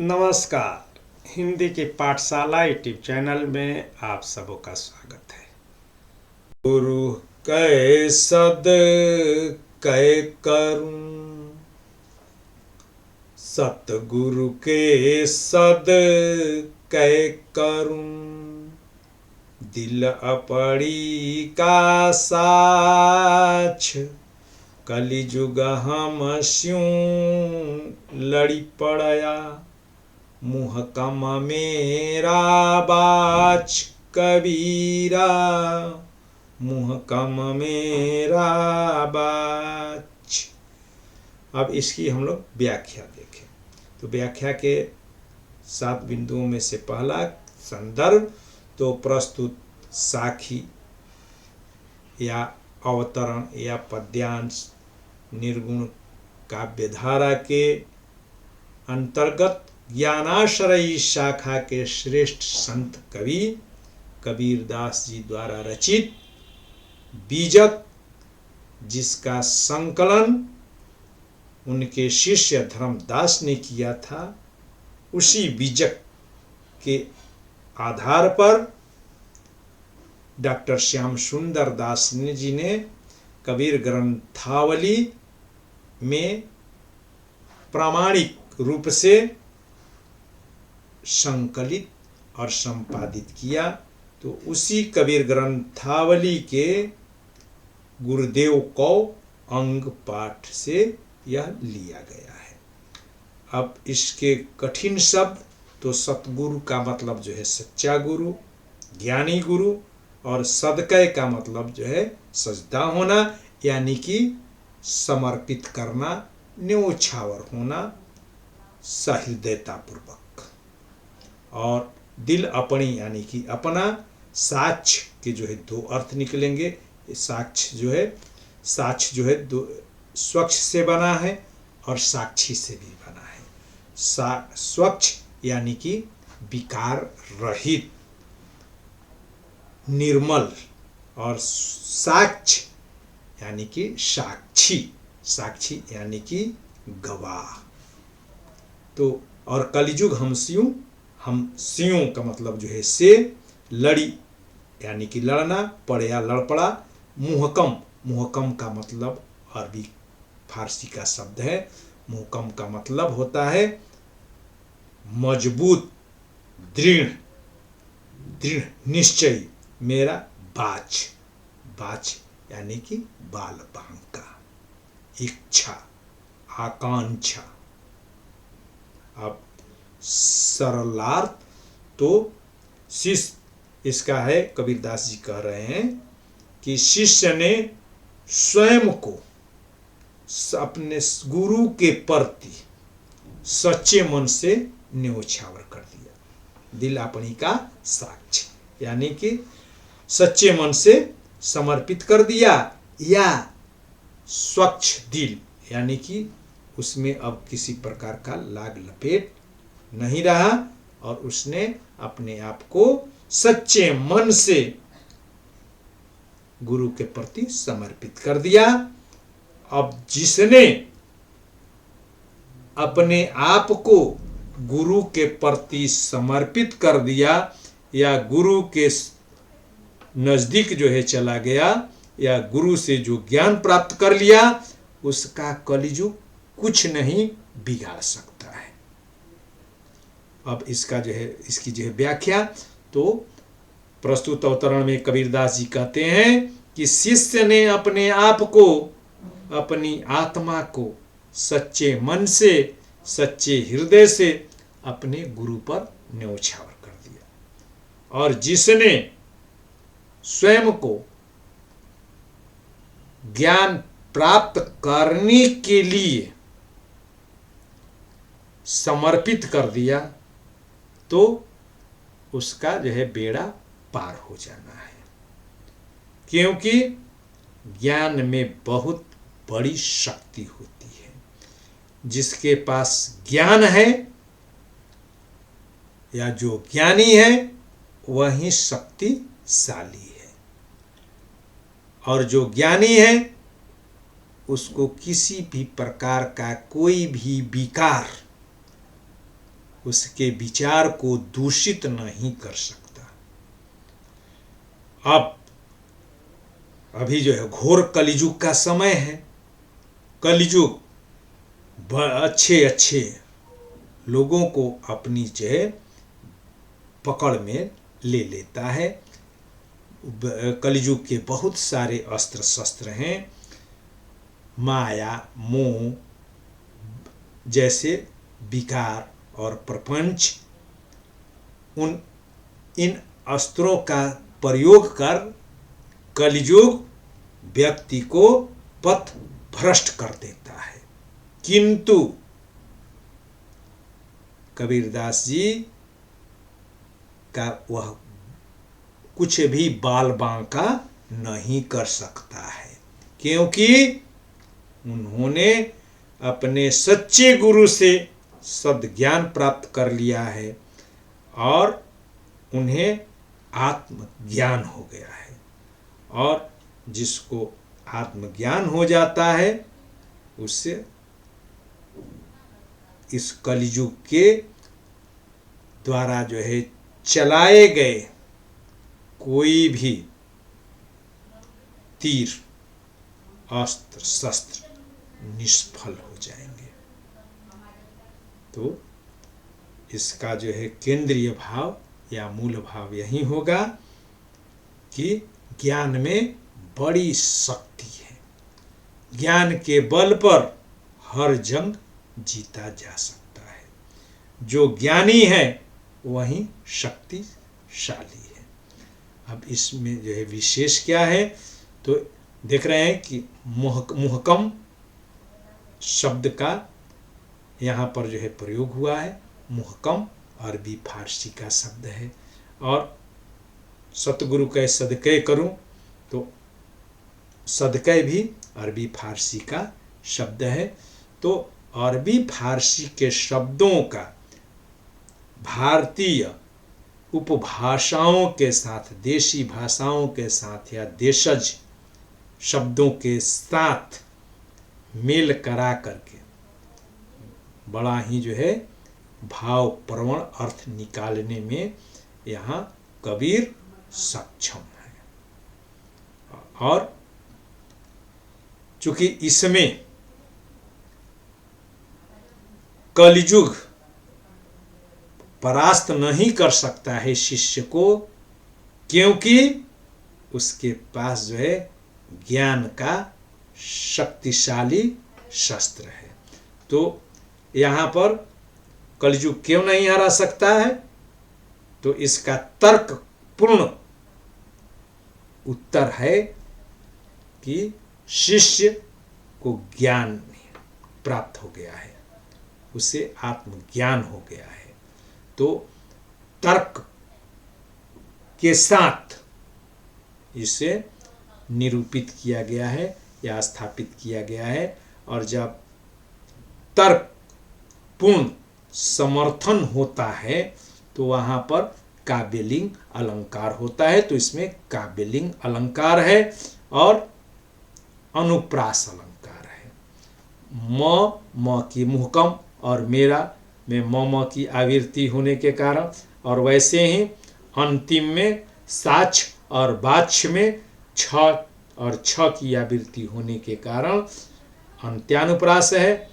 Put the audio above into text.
नमस्कार। हिंदी की पाठशाला यूट्यूब चैनल में आप सबों का स्वागत है। गुरु कै सद कै करूं, सतगुरु के सद कै करूं, दिल अपड़ी का साछ, कलिजुग हम स्यूं लड़ी पड़या, मुँह कम मेरा बाच कबीरा, मुँह कम मेरा बाच। अब इसकी हम लोग व्याख्या देखें तो व्याख्या के 7 बिंदुओं में से पहला संदर्भ तो प्रस्तुत साखी या अवतरण या पद्यांश निर्गुण काव्यधारा के अंतर्गत ज्ञानाश्रयी शाखा के श्रेष्ठ संत कवि कबीरदास जी द्वारा रचित बीजक, जिसका संकलन उनके शिष्य धर्मदास ने किया था, उसी बीजक के आधार पर डॉक्टर श्याम सुंदर दास जी ने कबीर ग्रंथावली में प्रामाणिक रूप से संकलित और संपादित किया। तो उसी कबीर ग्रंथावली के गुरुदेव को अंग पाठ से यह लिया गया है। अब इसके कठिन शब्द तो सतगुरु का मतलब जो है सच्चा गुरु, ज्ञानी गुरु, और सदकय का मतलब जो है सजदा होना, यानी कि समर्पित करना, न्योछावर होना सहृदयतापूर्वक, और दिल अपनी यानी कि अपना, साक्ष के जो है 2 अर्थ निकलेंगे। साक्ष जो है 2 स्वच्छ से बना है और साक्षी से भी बना है। स्वच्छ यानी कि विकार रहित, निर्मल, और साक्ष यानी कि साक्षी, साक्षी यानी कि गवाह। तो और कलिजुग हम स्यूं का मतलब जो है से, लड़ी यानी कि लड़ना, पड़या लड़ पड़ा, मुहकम का मतलब अरबी फारसी का शब्द है। मुहकम का मतलब होता है मजबूत, दृढ़ निश्चय। मेरा बाच यानी कि बाल बांका, इच्छा, आकांक्षा। अब सरलार्थ तो शिष्य, इसका है कबीरदास जी कह रहे हैं कि शिष्य ने स्वयं को अपने गुरु के प्रति सच्चे मन से न्योछावर कर दिया। दिल अपनी का साक्ष यानी कि सच्चे मन से समर्पित कर दिया, या स्वच्छ दिल यानी कि उसमें अब किसी प्रकार का लाग लपेट नहीं रहा, और उसने अपने आप को सच्चे मन से गुरु के प्रति समर्पित कर दिया। अब जिसने अपने आप को गुरु के प्रति समर्पित कर दिया, या गुरु के नजदीक जो है चला गया, या गुरु से जो ज्ञान प्राप्त कर लिया, उसका कलिजुग कुछ नहीं बिगाड़ सकता है। अब इसका जो है इसकी जो है व्याख्या तो प्रस्तुत अवतरण में कबीरदास जी कहते हैं कि शिष्य ने अपने आप को, अपनी आत्मा को सच्चे मन से, सच्चे हृदय से अपने गुरु पर न्योछावर कर दिया, और जिसने स्वयं को ज्ञान प्राप्त करने के लिए समर्पित कर दिया, तो उसका जो है बेड़ा पार हो जाना है। क्योंकि ज्ञान में बहुत बड़ी शक्ति होती है। जिसके पास ज्ञान है या जो ज्ञानी है वही शक्तिशाली है, और जो ज्ञानी है उसको किसी भी प्रकार का कोई भी विकार उसके विचार को दूषित नहीं कर सकता। अब अभी जो है घोर कलियुग का समय है। कलियुग अच्छे अच्छे लोगों को अपनी जो है पकड़ में ले लेता है। कलियुग के बहुत सारे अस्त्र शस्त्र हैं। माया, मोह जैसे विकार और प्रपंच, इन अस्त्रों का प्रयोग कर कलियुग व्यक्ति को पथ भ्रष्ट कर देता है। किंतु कबीरदास जी का वह कुछ भी बाल बांका नहीं कर सकता है, क्योंकि उन्होंने अपने सच्चे गुरु से सद्ज्ञान प्राप्त कर लिया है और उन्हें आत्मज्ञान हो गया है। और जिसको आत्मज्ञान हो जाता है उससे इस कलियुग के द्वारा जो है चलाए गए कोई भी तीर, अस्त्र शस्त्र निष्फल हो जाएंगे। तो इसका जो है केंद्रीय भाव या मूल भाव यही होगा कि ज्ञान में बड़ी शक्ति है। ज्ञान के बल पर हर जंग जीता जा सकता है। जो ज्ञानी है वही शक्तिशाली है। अब इसमें जो है विशेष क्या है, तो देख रहे हैं कि मुहकम शब्द का यहाँ पर जो है प्रयोग हुआ है। मुहकम अरबी फारसी का शब्द है। और सतगुरु के सदक़े करूं, तो सदक़े भी अरबी फारसी का शब्द है। तो अरबी फारसी के शब्दों का भारतीय उपभाषाओं के साथ, देशी भाषाओं के साथ या देशज शब्दों के साथ मेल करा करके बड़ा ही जो है भावप्रवण अर्थ निकालने में यहाँ कबीर सक्षम है। और चूंकि इसमें कलियुग परास्त नहीं कर सकता है शिष्य को, क्योंकि उसके पास जो है ज्ञान का शक्तिशाली शस्त्र है। तो यहाँ पर कलियुग क्यों नहीं हरा सकता है, तो इसका तर्कपूर्ण उत्तर है कि शिष्य को ज्ञान प्राप्त हो गया है, उसे आत्मज्ञान हो गया है। तो तर्क के साथ इसे निरूपित किया गया है या स्थापित किया गया है। और जब तर्क पूर्ण समर्थन होता है तो वहाँ पर काव्यलिंग अलंकार होता है। तो इसमें काव्यलिंग अलंकार है और अनुप्रास अलंकार है। म की मुहकम और मेरा में म की आवृत्ति होने के कारण, और वैसे ही अंतिम में साक्ष और बाक्ष में छ और छ की आवृत्ति होने के कारण अंत्यानुप्रास है।